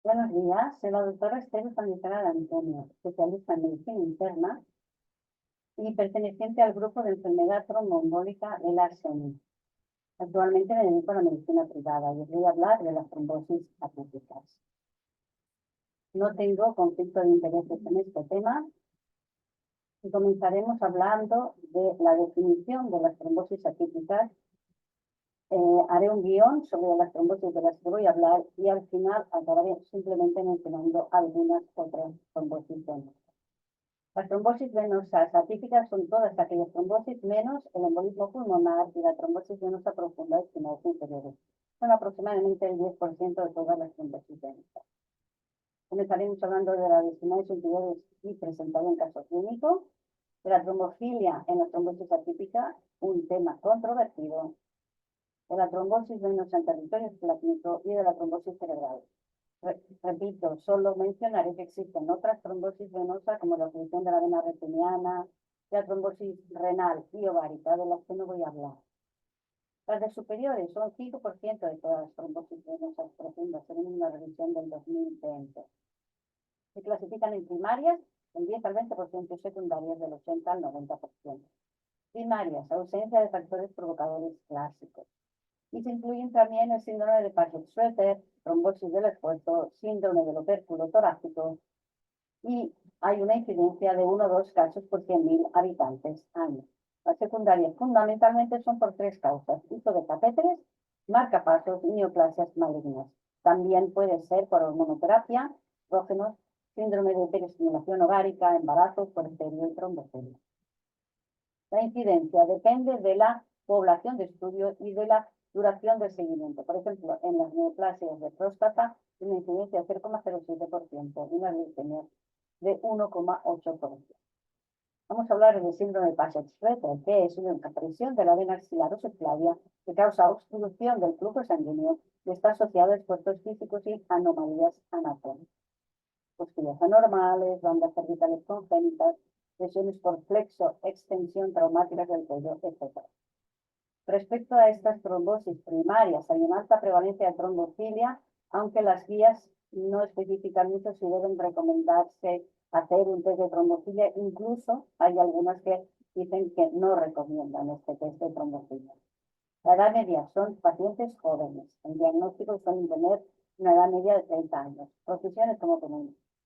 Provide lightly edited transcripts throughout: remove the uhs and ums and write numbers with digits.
Buenos días, soy la doctora Esther Fanizara de Antonio, especialista en medicina interna y perteneciente al grupo de enfermedad tromboembólica de la SEMI. Actualmente me dedico a la medicina privada y os voy a hablar de las trombosis atípicas. No tengo conflicto de intereses en este tema y comenzaremos hablando de la definición de las trombosis atípicas. Haré un guión sobre las trombosis de las que voy a hablar y al final acabaré simplemente mencionando algunas otras trombosis venosas. Las trombosis venosas atípicas son todas aquellas trombosis menos el embolismo pulmonar y la trombosis venosa profunda de extremidades inferiores. Son aproximadamente el 10% de todas las trombosis venosas. Comenzaremos hablando de las extremidades inferiores y presentado en caso clínico, de la trombofilia en la trombosis atípica, un tema controvertido, de la trombosis venosa en territorio esplásmico y de la trombosis cerebral. Repito, solo mencionaré que existen otras trombosis venosas como la obstrucción de la vena retiniana, la trombosis renal y ovárica, de las que no voy a hablar. Las de superiores son 5% de todas las trombosis venosas profundas, según una revisión del 2020. Se clasifican en primarias, del 10 al 20%, y secundarias, del 80 al 90%. Primarias, ausencia de factores provocadores clásicos. Y se incluyen también el síndrome de Paget-Schroeder, trombosis del esfuerzo, síndrome del opérculo torácico, y hay una incidencia de 1 o 2 casos por 100.000 habitantes año. Las secundarias fundamentalmente son por 3 causas: uso de catéteres, marcapasos y neoplasias malignas. También puede ser por hormonoterapia, estrógenos, síndrome de hiperestimulación ovárica, embarazo, porferio y trombofilia. La incidencia depende de la población de estudio y de la duración del seguimiento. Por ejemplo, en las neoplasias de próstata, una incidencia de 0,07% y una leucemia de 1,8%. Vamos a hablar del síndrome de Paget-Schroeder, que es una presión de la vena axilar o subclavia que causa obstrucción del flujo sanguíneo y está asociado a esfuerzos físicos y anomalías anatómicas. Costillas anormales, bandas cervicales congénitas, lesiones por flexo, extensión traumáticas del cuello, etc. Respecto a estas trombosis primarias, hay una alta prevalencia de trombofilia, aunque las guías no especifican mucho si deben recomendarse hacer un test de trombofilia. Incluso hay algunas que dicen que no recomiendan este test de trombofilia. La edad media son pacientes jóvenes. El diagnóstico suelen tener una edad media de 30 años. Profesiones como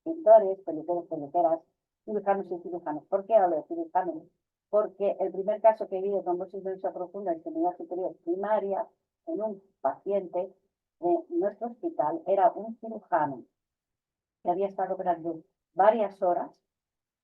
pintores, peluqueros, peluqueras, cirujanos y cirujanos. ¿Por qué hablo de cirujanos? Porque el primer caso que vi de trombosis venosa profunda en extremidad superior primaria en un paciente de nuestro hospital era un cirujano que había estado operando varias horas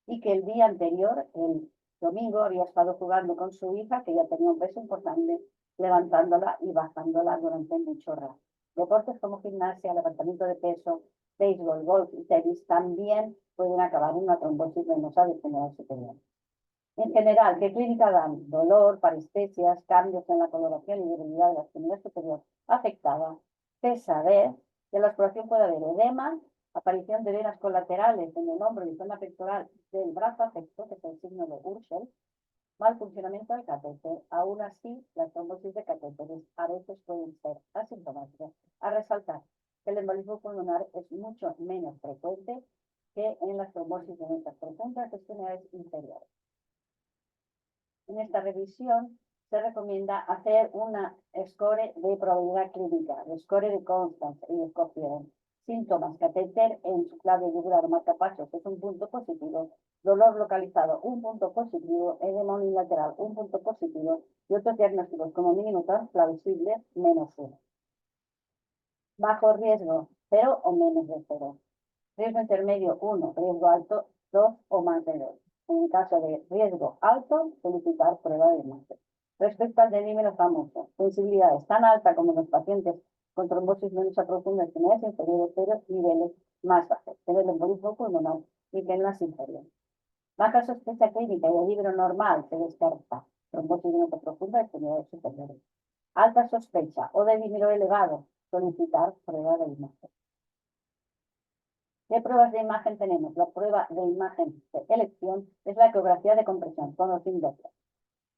y que el día anterior, el domingo, había estado jugando con su hija, que ya tenía un peso importante, levantándola y bajándola durante mucho rato. Deportes como gimnasia, levantamiento de peso, béisbol, golf y tenis también pueden acabar en una trombosis venosa de extremidad superior. En general, ¿qué clínica dan? Dolor, parestesias, cambios en la coloración y debilidad de la extremidad superior afectada. Saber que en la exploración puede haber edema, aparición de venas colaterales en el hombro y zona pectoral del brazo afecto, que es el signo de Urschel, mal funcionamiento del catéter. Aún así, las trombosis de catéteres a veces pueden ser asintomáticas. A resaltar que el embolismo pulmonar es mucho menos frecuente que en las trombosis venosas profundas de extremidades inferiores. En esta revisión se recomienda hacer una score de probabilidad clínica, el score de Constance y escogieron síntomas: catéter en su clave yugular, marcapasos, es un punto positivo, dolor localizado, un punto positivo, edema unilateral, un punto positivo, y otros diagnósticos como mínimo transplausible, -1. Bajo riesgo, 0 o menos de 0. Riesgo intermedio, 1. Riesgo alto, 2 o más de 2. En el caso de riesgo alto, solicitar prueba de imagen. Respecto al delímero famoso, sensibilidad es tan alta como en los pacientes con trombosis venosa profunda en extremidades inferiores, pero niveles más bajos, que en el embolismo pulmonar y que en las inferiores. Baja sospecha clínica y el libro normal se descarta trombosis venosa profunda en extremidades superiores. Alta sospecha o delímero elevado, solicitar prueba de imagen. ¿Qué pruebas de imagen tenemos? La prueba de imagen de elección es la ecografía de compresión con o sin Doppler.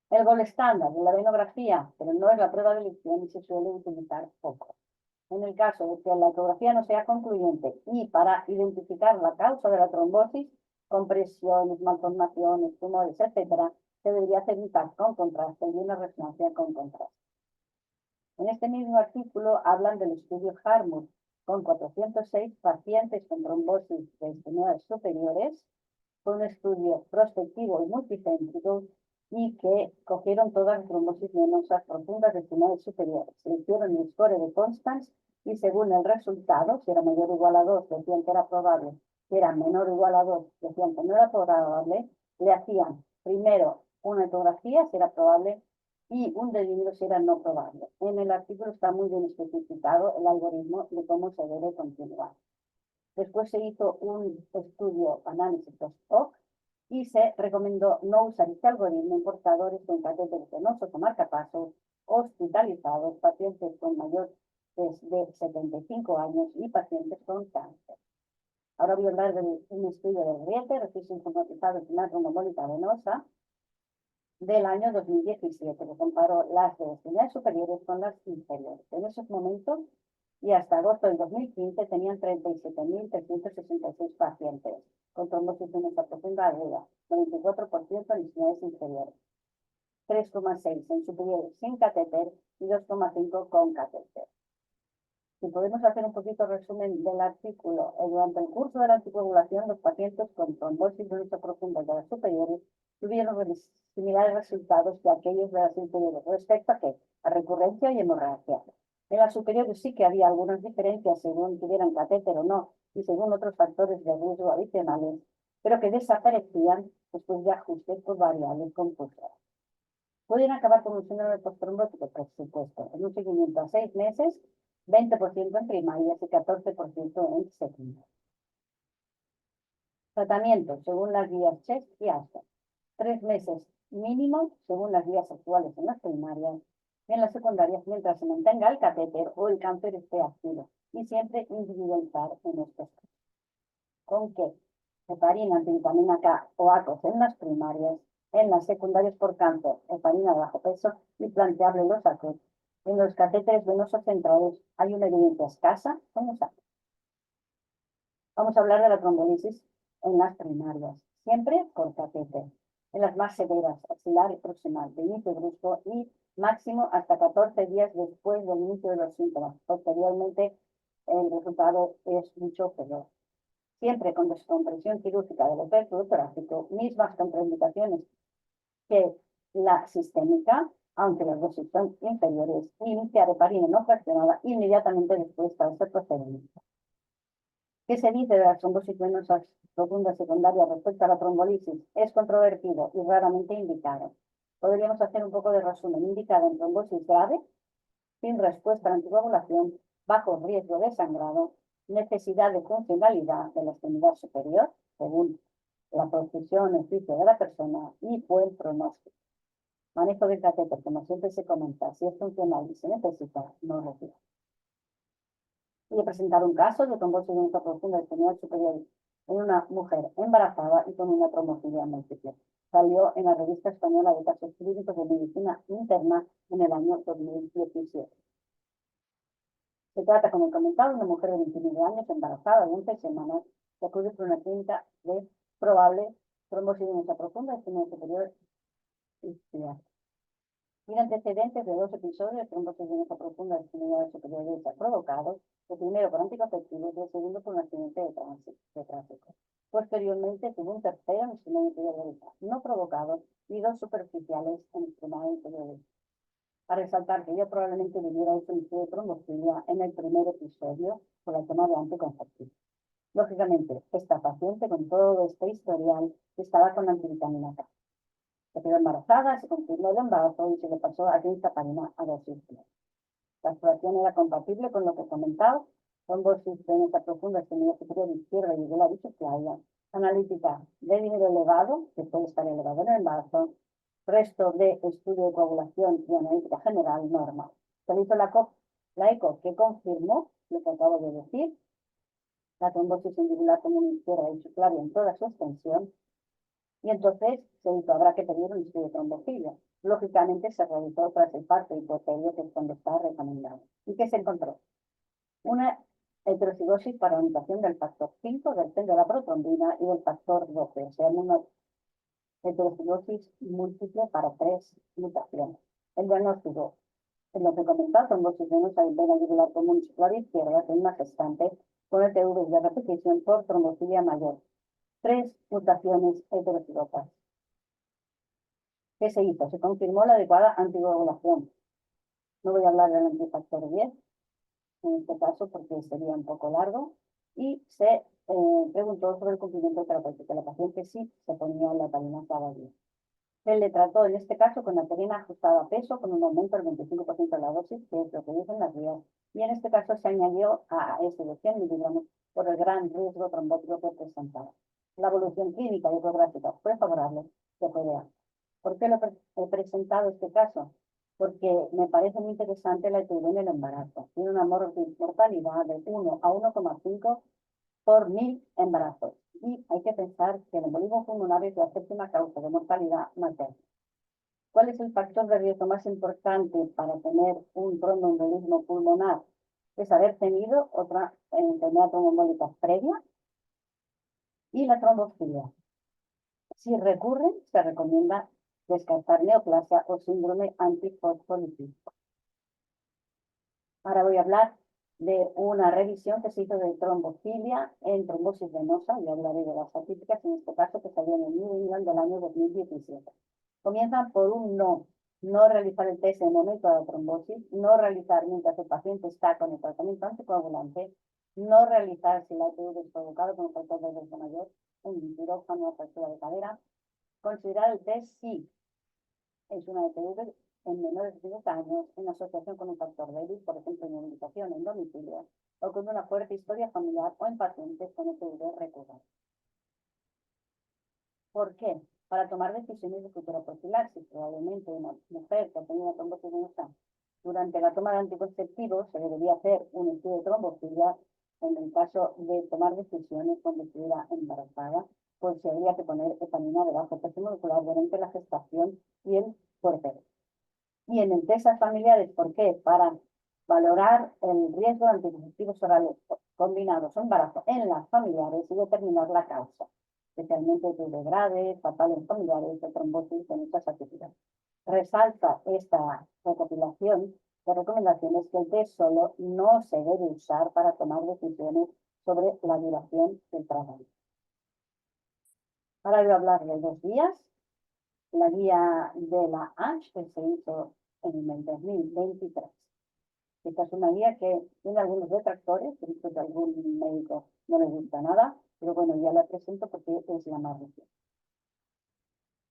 El gol estándar de la venografía, pero no es la prueba de elección y se suele utilizar poco. En el caso de que la ecografía no sea concluyente y para identificar la causa de la trombosis, compresiones, malformaciones, tumores, etcétera, se debería hacer un TAC con contraste y una resonancia con contraste. En este mismo artículo hablan del estudio Harmut, con 406 pacientes con trombosis de extremidades superiores. Fue un estudio prospectivo y multicéntrico y que cogieron todas las trombosis venosas profundas de extremidades superiores. Se hicieron el score de Constance y según el resultado, si era mayor o igual a 2, decían que era probable; si era menor o igual a 2, decían que no era probable. Le hacían primero una ecografía, si era probable, y un delibro si era no probable. En el artículo está muy bien especificado el algoritmo de cómo se debe continuar. Después se hizo un estudio análisis post-hoc y se recomendó no usar este algoritmo en portadores con catéteres venosos o marcapasos, hospitalizados, pacientes con mayores de 75 años y pacientes con cáncer. Ahora voy a hablar de un estudio del Riete, registro informatizado de una trombólica venosa, del año 2017, que comparó las de extremidades superiores con las inferiores. En esos momentos y hasta agosto del 2015 tenían 37.366 pacientes con trombosis venosa profunda aguda, 94% en extremidades inferiores, 3,6 en superiores sin catéter y 2,5 con catéter. Si podemos hacer un poquito resumen del artículo, durante el curso de la anticoagulación, los pacientes con trombosis venosa profunda de las superiores tuvieron similares resultados que aquellos de las inferiores. ¿Respecto a qué? A recurrencia y hemorragia. En las superiores sí que había algunas diferencias según tuvieran catéter o no y según otros factores de riesgo adicionales, pero que desaparecían después de ajustes por variables confusas. Pueden acabar con un síndrome posttrombótico, por supuesto, en un seguimiento a 6 meses, 20% en primarias y 14% en secundarias. Tratamiento según las guías CHEST y ASCO. 3 meses mínimo según las guías actuales en las primarias y en las secundarias mientras se mantenga el catéter o el cáncer esté activo y siempre individualizar en estos casos. ¿Con qué? Heparina, antivitamina K o ACOS en las primarias, en las secundarias por cáncer, heparina de bajo peso y planteable los ACOS. En los catéteres venosos centrales hay una evidencia escasa en los ACOS. Vamos a hablar de la trombolisis en las primarias, siempre por catéter. En las más severas, axilar y proximal, de inicio brusco y máximo hasta 14 días después del inicio de los síntomas. Posteriormente, el resultado es mucho peor. Siempre con descompresión quirúrgica del aperto torácico, mismas contraindicaciones que la sistémica, aunque las dosis son inferiores, y iniciar heparina no fraccionada inmediatamente después de este procedimiento. ¿Qué se dice de las trombosis venosas profundas secundarias respecto a la trombolisis? Es controvertido y raramente indicado. Podríamos hacer un poco de resumen. Indicado en trombosis grave, sin respuesta a la anticoagulación, bajo riesgo de sangrado, necesidad de funcionalidad de la extremidad superior, según la posición y oficio de la persona, y buen pronóstico. Manejo del catéter, como siempre se comenta, si es funcional y se necesita, no retira. Voy a presentar un caso de trombosis venosa profunda de extremidad superior en una mujer embarazada y con una trombofilia múltiple. Salió en la revista española de casos clínicos de medicina interna en el año 2017. Se trata, como he comentado, de una mujer de 29 años embarazada de 11 semanas que acude por una clínica de probable trombosis venosa profunda de extremidad superior isquial. Tiene antecedentes de 2 episodios de trombosis venosa profunda de extremidades superiores provocados, el primero por anticonceptivos y el segundo por un accidente de tráfico. Posteriormente tuvo un tercero en extremidad inferior derecha, no provocado, y 2 superficiales en extremidad inferior derecha. Para resaltar que yo probablemente viviera un inicio de trombofilia en el primer episodio por el tema de anticonceptivos. Lógicamente, esta paciente con todo este historial estaba con antivitamina K. Se quedó embarazada, se confirmó el embarazo y se le pasó a heparina a dosis. La exploración era compatible con lo que he comentado, trombosis venosa profunda, extremidad superior izquierda y de la biceplasia, analítica de nivel elevado, que puede estar elevado en el embarazo, resto de estudio de coagulación y analítica general normal. Se le hizo la ECO que confirmó lo que acabo de decir, la trombosis individual común izquierda y subclavia en toda su extensión, y entonces se hizo, habrá que pedir un estudio de trombofilia. Lógicamente se realizó tras el parto hipoterio, que es cuando está recomendado. ¿Y qué se encontró? una heterocigosis para mutación del factor 5, del gen de la protrombina y del factor 12, o sea, una heterocigosis múltiple para 3 mutaciones. El diagnóstico, en lo que comentaba, trombosis venosa en vena yugular común circular izquierda en una gestante con ETV de repetición por trombocilia mayor. 3 mutaciones heterocigotas. ¿Qué se hizo? Se confirmó la adecuada anticoagulación. No voy a hablar del antifactor 10, en este caso, porque sería un poco largo. Y se preguntó sobre el cumplimiento terapéutico. La paciente sí se ponía la heparina cada día. Se le trató, en este caso, con heparina ajustada a peso, con un aumento del 25% de la dosis, que es lo que dicen las guías. Y en este caso se añadió a ese de 100 miligramos por el gran riesgo trombótico que presentaba. La evolución clínica y ecográfica fue favorable, se fue de alta. ¿Por qué lo he presentado este caso? Porque me parece muy interesante la epidemia en el embarazo. Tiene una mortalidad de 1 a 1,5 por 1000 embarazos. Y hay que pensar que el embolismo pulmonar es la séptima causa de mortalidad materna. ¿Cuál es el factor de riesgo más importante para tener un tromboembolismo pulmonar? Es haber tenido otra enfermedad tromboembólica previa y la trombofilia. Si recurren, se recomienda descartar neoplasia o síndrome antifosfolípico. Ahora voy a hablar de una revisión que se hizo de trombofilia en trombosis venosa, y hablaré de las atípicas, en este caso que salió en el New England del año 2017. Comienzan por un no realizar el test en el momento de la trombosis, no realizar mientras el paciente está con el tratamiento anticoagulante, no realizar si la ETV es provocado con un factor de riesgo mayor, un quirófano o fractura de cadera, considerar el test si es una ETV en menores de 10 años en asociación con un factor débil, por ejemplo, en inmunización en domicilio, o con una fuerte historia familiar o en pacientes con ETV recurrente. ¿Por qué? Para tomar decisiones de futuro profilaxis. Probablemente una mujer que ha tenido trombosis venosa durante la toma de anticonceptivos se debería hacer un estudio de trombofilia en el caso de tomar decisiones cuando estuviera embarazada, pues se habría que poner heparina de bajo peso molecular durante la gestación y el puerperio. Y en el test familiares, ¿por qué? Para valorar el riesgo de anticonceptivos orales combinados o embarazo en las familiares y determinar la causa, especialmente de graves, fatales familiares, de trombosis en estas actividades. Resalta esta recopilación de recomendaciones que el test solo no se debe usar para tomar decisiones sobre la duración del tratamiento. Ahora voy a hablar de 2 días. La guía de la ASH que se hizo en el 2023. Esta es una guía que tiene algunos detractores, que a algún médico no le gusta nada, pero bueno, ya la presento porque es la más reciente.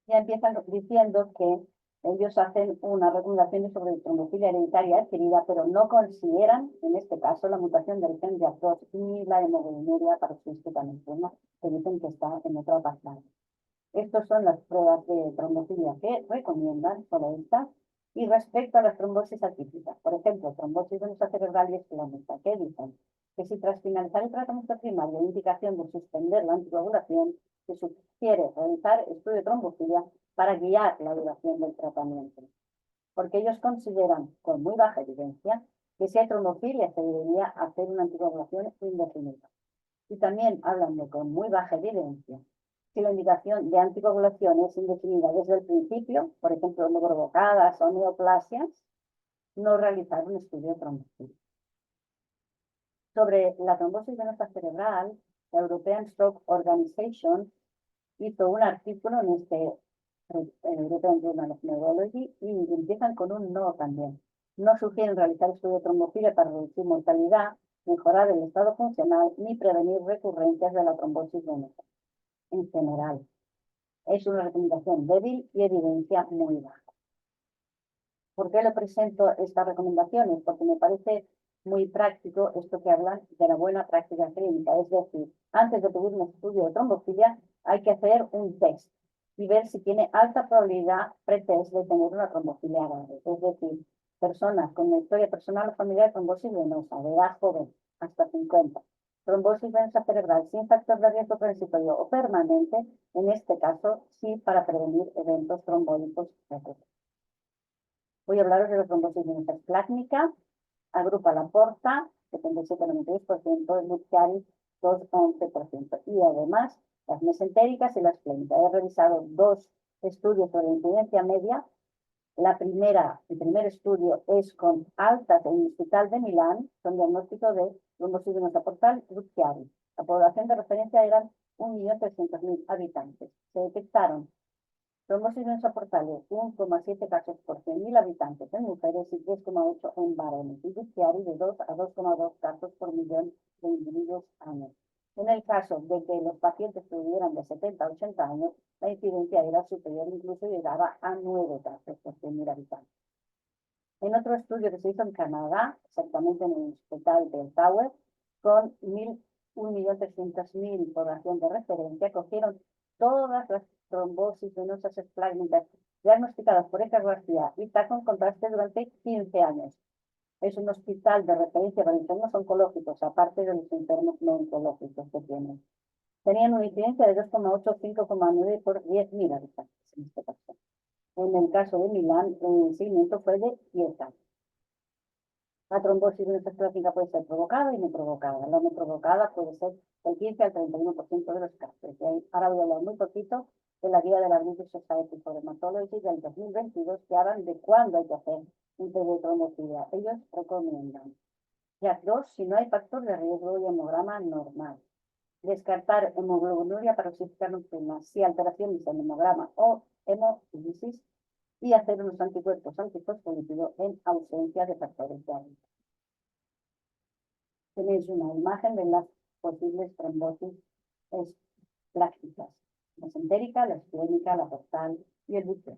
Ya empiezan diciendo que ellos hacen unas recomendaciones sobre trombofilia hereditaria adquirida, pero no consideran, en este caso, la mutación del gen de ACTOS ni la hemoglobinuria paroxística nocturna, que dicen que está en otra apartado. Estas son las pruebas de trombofilia que recomiendan, solo estas. Y respecto a las trombosis atípicas, por ejemplo, trombosis venosa cerebral y isquémica, ¿qué dicen? Que si tras finalizar el tratamiento primario hay indicación de suspender la anticoagulación, se sugiere realizar estudio de trombofilia para guiar la duración del tratamiento. Porque ellos consideran, con muy baja evidencia, que si hay trombofilia se debería hacer una anticoagulación indefinida. Y también hablan de con muy baja evidencia si la indicación de anticoagulación es indefinida desde el principio, por ejemplo, no provocadas o neoplasias, no realizar un estudio de trombofilia. Sobre la trombosis venosa cerebral, la European Stroke Organization hizo un artículo en este European Journal of Neurology y empiezan con un no también. No sugieren realizar estudio de trombofilia para reducir mortalidad, mejorar el estado funcional ni prevenir recurrencias de la trombosis venosa. En general, es una recomendación débil y evidencia muy baja. ¿Por qué le presento estas recomendaciones? Porque me parece muy práctico esto que hablan de la buena práctica clínica. Es decir, antes de pedir un estudio de trombofilia, hay que hacer un test y ver si tiene alta probabilidad pretest de tener una trombofilia grave. Es decir, personas con una historia personal o familiar de trombosis venosa, de edad joven, hasta 50. Trombosis venosa cerebral sin factor de riesgo transitorio o permanente, en este caso sí para prevenir eventos trombólicos recurrentes. Voy a hablaros de la trombosis venosa plásmica, agrupa la porta 77,92%, Luz Chiari 2,11%. Y además, las mesentéricas y las clínicas. He revisado dos estudios sobre incidencia media. El primer estudio es con altas en el Hospital de Milán, con diagnóstico de trombosis venosa portal Luz Chiari. La población de referencia eran 1.300.000 habitantes. Se detectaron trombosis venosa portal de 1,7 casos por 100.000 habitantes en mujeres y 3,8 en varones. Y Luz Chiari de 2 a 2,2 casos por millón de individuos años. En el caso de que los pacientes tuvieran de 70 a 80 años, la incidencia era superior, incluso llegaba a 9 casos por 100.000 habitantes. En otro estudio que se hizo en Canadá, exactamente en el hospital de Ottawa, con 1.300.000 población de referencia, cogieron todas las trombosis venosas esplágnicas diagnosticadas por ecografía y con contraste durante 15 años. Es un hospital de referencia para enfermos oncológicos, aparte de los enfermos no oncológicos que tienen. Tenían una incidencia de 2,8, 5,9 por 10.000 habitantes en este caso. En el caso de Milán, el seguimiento fue de 10 años. La trombosis venosa esplágnica puede ser provocada y no provocada. La no provocada puede ser del 15 al 31% de los casos. Y ahora voy a hablar muy poquito de la guía de la British Society for Hematology del 2022, que hablan de cuándo hay que hacer un test de trombofilia. Ellos recomiendan ya 2 si no hay factor de riesgo y hemograma normal. Descartar hemoglobinuria paroxística nocturna si alteraciones en hemograma o hemolisis y hacer unos anticuerpos antifosfolípidos en ausencia de factores de riesgo. Tenéis una imagen de las posibles trombosis esplágnicas: la mesentérica, la esclénica, la portal y el buceo.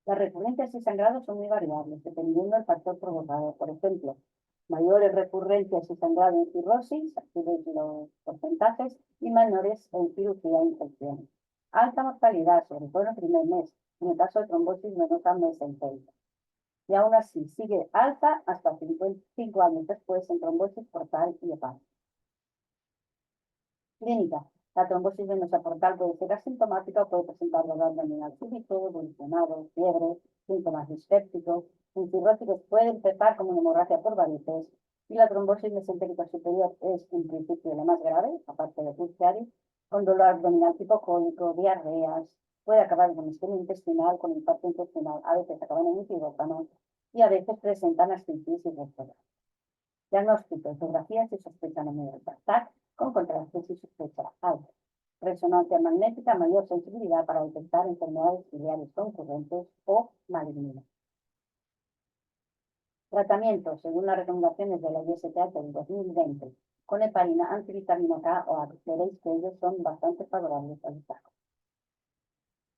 Las recurrencias y sangrados son muy variables, dependiendo del factor provocado. Por ejemplo, mayores recurrencias y sangrado en cirrosis, aquí veis los porcentajes, y menores en cirugía e infección. Alta mortalidad, sobre todo en el primer mes, en el caso de trombosis venosa mesentérica. Y aún así sigue alta hasta 55 años después en trombosis portal y hepática. Clínica. La trombosis venosa portal puede ser asintomática o puede presentar dolor abdominal súbito, evolucionado, fiebre, síntomas disépticos. En cirróticos puede empezar como una hemorragia por varices, y la trombosis mesentérica superior es en principio la más grave, aparte de Luz Chiari, con dolor abdominal tipocólico, diarreas, puede acabar con estenia intestinal, con infarto intestinal, a veces acaban en un quirófano y a veces presentan ascitis y respiratoria. Diagnóstico: ecografías y sospecha no TAC con contrastes y sospecha alta. Resonancia magnética: mayor sensibilidad para detectar enfermedades biliares concurrentes o malignas. Tratamiento: según las recomendaciones de la ISTH del 2020, con heparina, antivitamina K o ACT. Veréis que ellos son bastante favorables al TAC.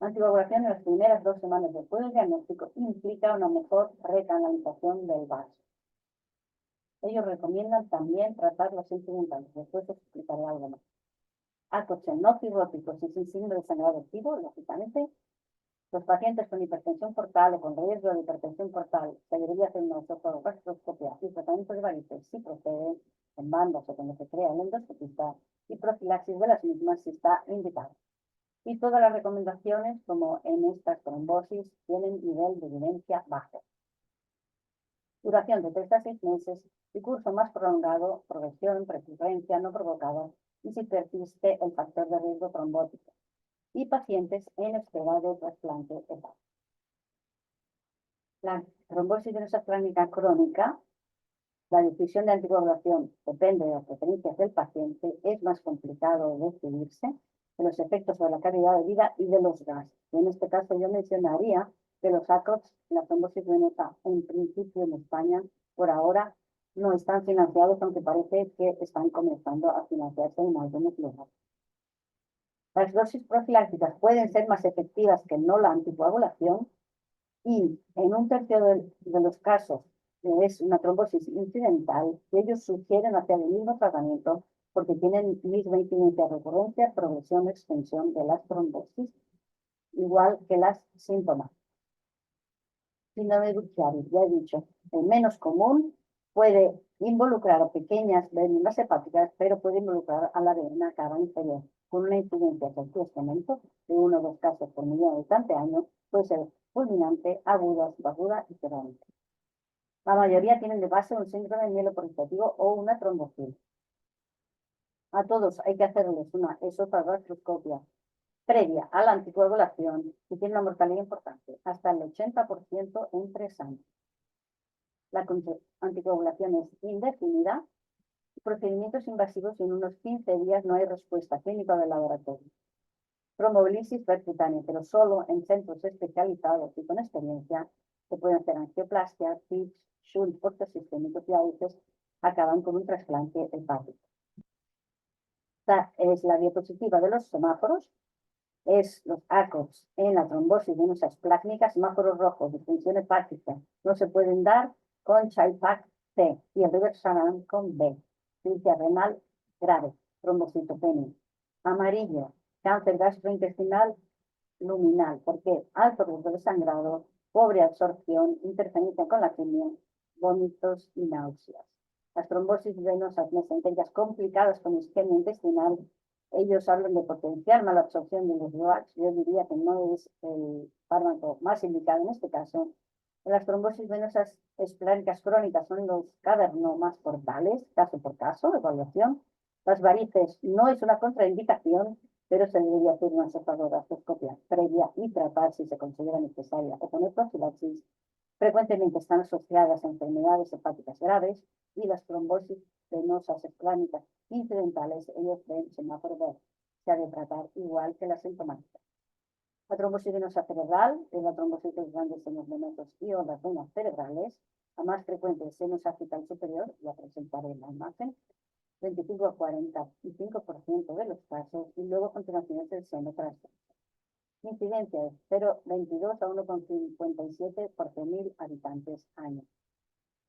Anticoagulación en las primeras 2 semanas después del diagnóstico implica una mejor recanalización del vaso. Ellos recomiendan también tratar los incidentales. Después os explicaré algo más. Acochen no cirróticos y sin signo de sangrado activo, lógicamente. Los pacientes con hipertensión portal o con riesgo de hipertensión portal se debería hacer una gastroscopia y tratamiento de varices si proceden, en bandas o cuando se crea el endoscopista, y profilaxis de las mismas si está indicado. Y todas las recomendaciones, como en estas trombosis, tienen nivel de evidencia bajo. Duración de 3 a 6 meses y curso más prolongado, progresión, recurrencia no provocada y si persiste el factor de riesgo trombótico. Y pacientes en espera de trasplante hepático. La trombosis venosa esplágnica crónica, la decisión de anticoagulación depende de las preferencias del paciente, es más complicado decidirse, de los efectos sobre la calidad de vida y de los gastos. Y en este caso yo mencionaría que los ACOTS, la trombosis venosa, en principio en España, por ahora, no están financiados, aunque parece que están comenzando a financiarse en algunos lugares. Las dosis profilácticas pueden ser más efectivas que no la anticoagulación y en un tercio de los casos es una trombosis incidental y ellos sugieren hacer el mismo tratamiento porque tienen misma incidencia, recurrencia, progresión, extensión de las trombosis, igual que las síntomas. Síndrome de Luz Chiari, ya he dicho, el menos común, puede involucrar a pequeñas glándulas hepáticas, pero puede involucrar a la vena cava inferior, con una incidencia en este momento de 1 o 2 casos por millón de habitante año, puede ser fulminante, aguda, subaguda y crónica. La mayoría tienen de base un síndrome mieloproliferativo o una trombofilia. A todos hay que hacerles una esofagogastroscopia previa a la anticoagulación y tiene una mortalidad importante, hasta el 80% en 3 años. La anticoagulación es indefinida, procedimientos invasivos y en unos 15 días no hay respuesta clínica del laboratorio. Trombolisis percutánea, pero solo en centros especializados y con experiencia se pueden hacer angioplastia, PICS, shunt portosistémicos y a veces acaban con un trasplante hepático. Esta es la diapositiva de los semáforos. Es los ACOS en la trombosis venosa esplácnica, semáforos rojos, disfunción hepática. No se pueden dar con Child-Packs C y el Riversaran con B. Insuficiencia renal grave, trombocitopenia. Amarillo, cáncer gastrointestinal luminal, porque alto riesgo de sangrado, pobre absorción, interferencia con la quimio, vómitos y náuseas. Las trombosis venosas mesentericas complicadas con isquemia intestinal, ellos hablan de potenciar mala absorción de los DOACs. Yo diría que no es el fármaco más indicado en este caso. Las trombosis venosas esplánicas crónicas son los cavernomas portales, caso por caso, evaluación. Las varices no es una contraindicación, pero se debería hacer una esofagogastroscopia previa y tratar si se considera necesaria o poner profilaxis. Frecuentemente están asociadas a enfermedades hepáticas graves y las trombosis venosas esplánicas incidentales, ellos ven semáforo verde. Se ha de tratar igual que la sintomática. La trombosis venosa cerebral es la trombosis de los grandes senos venosos y o las venas cerebrales. La más frecuente es seno sagital superior, la presentaré en la imagen, 25 a 45% de los casos, y luego continuaciones del seno transverso. Incidencia es 0,22 a 1,57 por 100.000 habitantes año.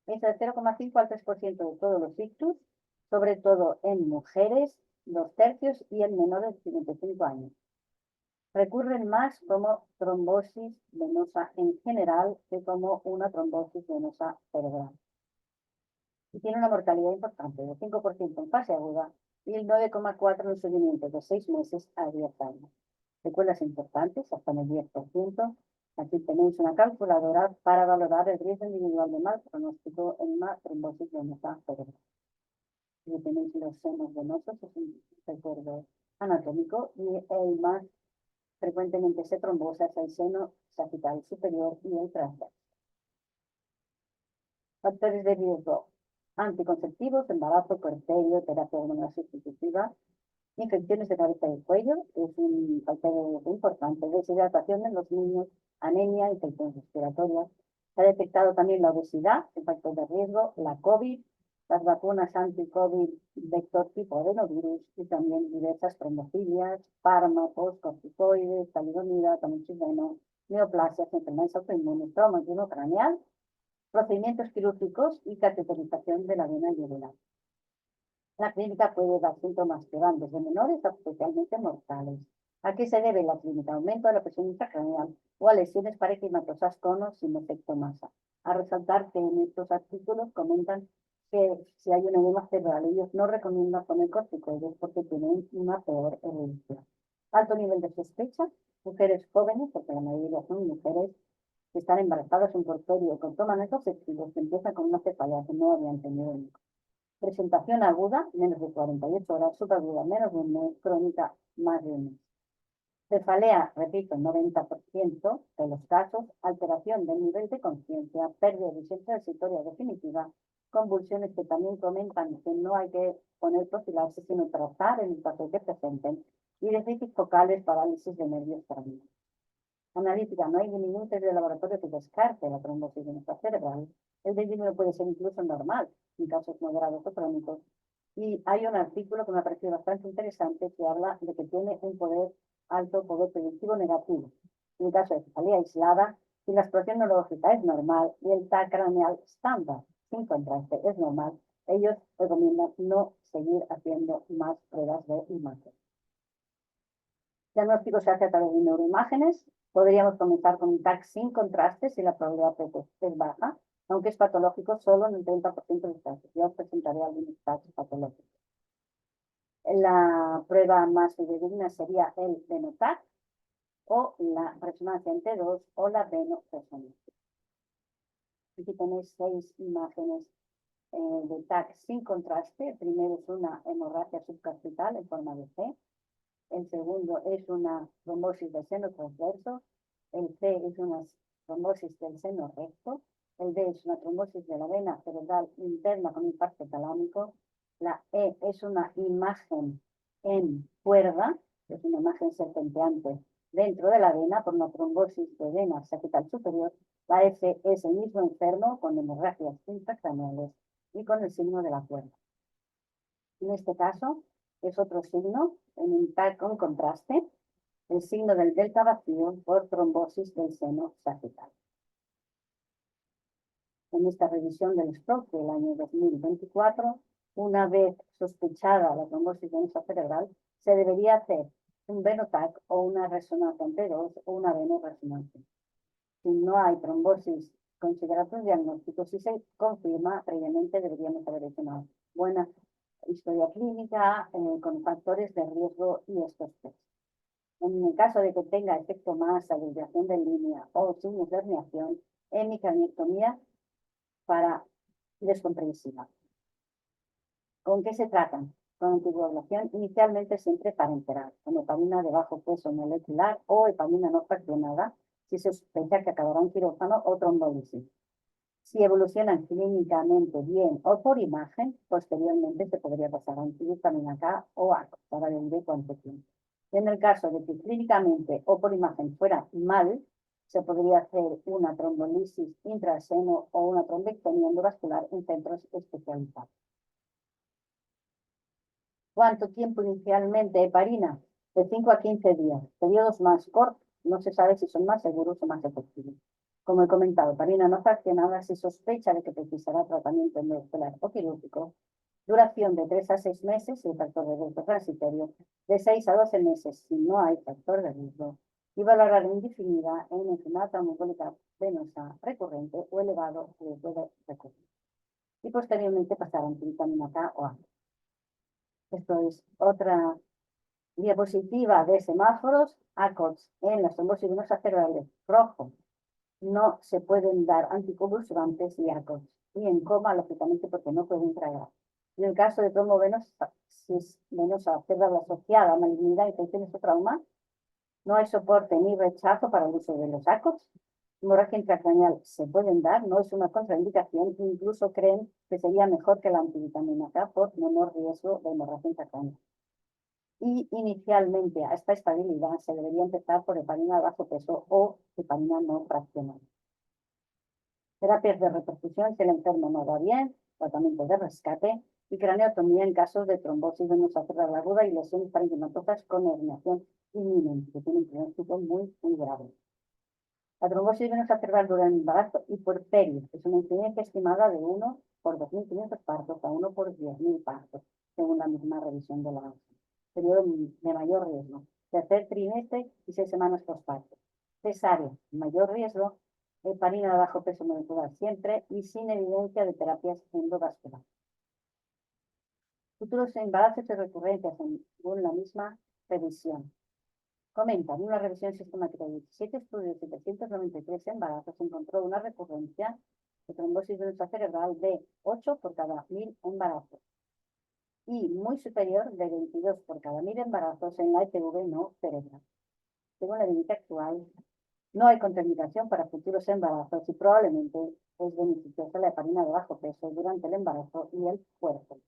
Es el 0,5 al 3% de todos los ictus, sobre todo en mujeres, 2/3 y en menores de 55 años. Recurren más como trombosis venosa en general que como una trombosis venosa cerebral. Y tiene una mortalidad importante, de 5% en fase aguda y el 9,4% en un seguimiento de 6 meses a 10 años. Secuelas importantes, hasta en el 10%. Aquí tenéis una calculadora para valorar el riesgo individual de mal pronóstico en una trombosis venosa cerebral. Aquí tenéis los senos venosos, es un recuerdo anatómico, y el más frecuentemente se trombosa es el seno sagital superior y el transverso. Factores de riesgo: anticonceptivos, embarazo, puerperio, terapia hormonal sustitutiva, infecciones de cabeza y cuello, es un factor de riesgo importante, deshidratación en los niños, anemia, infecciones respiratorias. Se ha detectado también la obesidad, el factor de riesgo, la COVID, las vacunas anti-COVID, vector tipo adenovirus y también diversas trombofilias, fármacos, corticoides, talidomida, tamoxifeno, neoplasias, enfermedades autoinmunes, trauma craneal, procedimientos quirúrgicos y cateterización de la vena yugular. La clínica puede dar síntomas que van desde menores a especialmente mortales. ¿A qué se debe la clínica? Aumento de la presión intracraneal o a lesiones parenquimatosas con o sin efecto masa. A resaltar que en estos artículos comentan que si hay un edema cerebral, ellos no recomiendan poner corticoides porque tienen una peor evolución. Alto nivel de sospecha, mujeres jóvenes, porque la mayoría son mujeres que están embarazadas en puerperio con toman anticonceptivos que empiezan con una cefalea que no habían tenido nunca. Presentación aguda, menos de 48 horas, subaguda, menos de un mes, crónica, más de un mes. Cefalea, repito, 90% de los casos, alteración del nivel de conciencia, pérdida de visión transitoria definitiva, convulsiones que también comentan que no hay que poner profilaxis, sino tratar en el caso que presenten, y déficits focales, parálisis de nervios terminales. Analítica: no hay ningún test de laboratorio que descarte la trombosis venosa cerebral. El disminuyo puede ser incluso normal en casos moderados o crónicos. Y hay un artículo que me ha parecido bastante interesante que habla de que tiene un alto poder predictivo negativo. En el caso de cefalea aislada, si la explosión neurológica es normal y el TAC craneal estándar sin contraste es normal, ellos recomiendan no seguir haciendo más pruebas de imagen. El diagnóstico se hace a través de neuroimágenes. Podríamos comenzar con un TAC sin contraste si la probabilidad es baja, aunque es patológico solo en el 30% de los casos. Yo os presentaré algunos TACs patológicos. La prueba más fidedigna sería el VenoTAC o la resonancia en T2 o la venoresonancia. Aquí tenéis 6 imágenes de TAC sin contraste. El primero es una hemorragia subcapital en forma de C. El segundo es una trombosis del seno transverso. El C es una trombosis del seno recto. El D es una trombosis de la vena cerebral interna con impacto talámico. La E es una imagen en cuerda, es una imagen serpenteante dentro de la vena por una trombosis de vena sagital superior. La F es el mismo enfermo con hemorragias intracraneales y con el signo de la cuerda. En este caso es otro signo en un TAC con contraste, el signo del delta vacío por trombosis del seno sagital. En esta revisión del STOC del año 2024, una vez sospechada la trombosis venosa cerebral, se debería hacer un venotac o una resonancia en T2 o una venoresonancia. Si no hay trombosis considerado un diagnóstico, si se confirma previamente, deberíamos haber hecho una buena historia clínica con factores de riesgo y estos test. En el caso de que tenga efecto masa, desviación de línea o signos de herniación, hemicraniectomía para descomprensiva. ¿Con qué se tratan? Con anticoagulación, inicialmente siempre parenteral, con heparina de bajo peso molecular o heparina no fraccionada, si se sospecha que acabará en quirófano o trombólisis. Si evolucionan clínicamente bien o por imagen, posteriormente se podría pasar a antivitamina K o A para el cuánto tiempo. En el caso de que clínicamente o por imagen fuera mal, se podría hacer una trombolisis intraseno o una trombectomía endovascular en centros especializados. ¿Cuánto tiempo inicialmente heparina? De 5 a 15 días. Periodos más cortos, no se sabe si son más seguros o más efectivos. Como he comentado, heparina no fraccionada se sospecha de que precisará tratamiento endovascular o quirúrgico. Duración de 3 a 6 meses si el factor de riesgo transitorio, de 6 a 12 meses si no hay factor de riesgo, y valorar indefinida en enfermedad trombólica venosa recurrente o elevado riesgo de recurrir. Y posteriormente pasar a antivitamina K o A. Esto es otra diapositiva de semáforos. ACOTS en las trombosis venosas cerebrales rojo. No se pueden dar anticonvulsivantes y ACOTS. Y en coma, lógicamente, porque no pueden tragar. En el caso de trombosis venosa cerebral asociada a malignidad, infecciones o trauma, no hay soporte ni rechazo para el uso de los ACOTS. Hemorragia intracraneal se pueden dar, no es una contraindicación, incluso creen que sería mejor que la antivitamina K por menor riesgo de hemorragia intracraneal. Y inicialmente a esta estabilidad se debería empezar por heparina de bajo peso o heparina no fraccionada. Terapias de reperfusión si el enfermo no va bien, tratamiento de rescate y craneotomía en casos de trombosis venosa cerebral aguda y lesiones parenquimatosas con herniación inminente, que tiene un pronóstico muy grave. La trombosis venosa cerebral durante el embarazo y puerperio es una incidencia estimada de 1 por 2.500 partos a 1 por 10.000 partos, según la misma revisión de la OMS. Periodo de mayor riesgo, tercer trimestre y 6 semanas postparto. Cesárea, mayor riesgo, heparina de bajo peso molecular siempre y sin evidencia de terapias endovasculares. Futuros embarazos y recurrencias según la misma revisión. Comentan, una revisión sistemática de 17 estudios y 393 embarazos encontró una recurrencia de trombosis venosa cerebral de 8 por cada 1.000 embarazos y muy superior de 22 por cada 1.000 embarazos en la ITV no cerebral. Según la evidencia actual, no hay contraindicación para futuros embarazos y probablemente es beneficiosa la heparina de bajo peso durante el embarazo y el puerperio.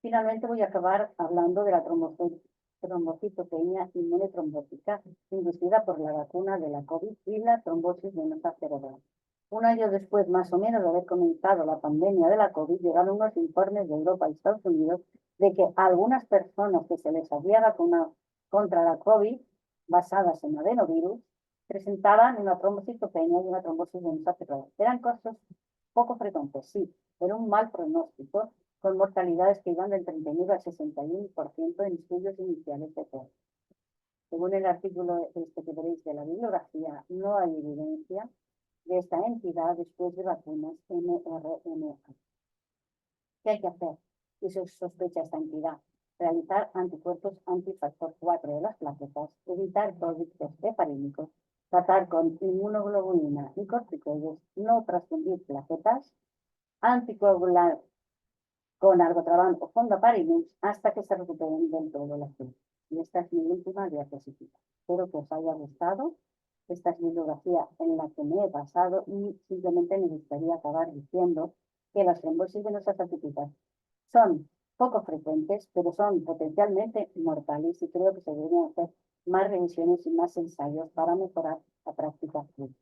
Finalmente voy a acabar hablando de la trombocitopenia inmunotrombótica inducida por la vacuna de la COVID y la trombosis venosa cerebral. Un año después, más o menos, de haber comenzado la pandemia de la COVID, llegaron unos informes de Europa y Estados Unidos de que algunas personas que se les había vacunado contra la COVID, basadas en adenovirus, presentaban una trombocitopenia y una trombosis venosa cerebral. Eran casos poco frecuentes, sí, pero un mal pronóstico, con mortalidades que iban del 39 al 61% en estudios iniciales de COVID. Según el artículo que veréis de la bibliografía, no hay evidencia de esta entidad después de vacunas mRNA. ¿Qué hay que hacer si se sospecha esta entidad? Realizar anticuerpos antifactor 4 de las plaquetas, evitar productos heparínicos, tratar con inmunoglobulina y corticoides, no transfundir plaquetas, anticoagular con argotraban o fondaparinux hasta que se recuperen del todo las células. Y esta es mi última diapositiva. Espero que os haya gustado. Esta es mi bibliografía en la que me he basado y simplemente me gustaría acabar diciendo que las trombosis de nuestras articulaciones son poco frecuentes, pero son potencialmente mortales y creo que se deberían hacer más revisiones y más ensayos para mejorar la práctica clínica.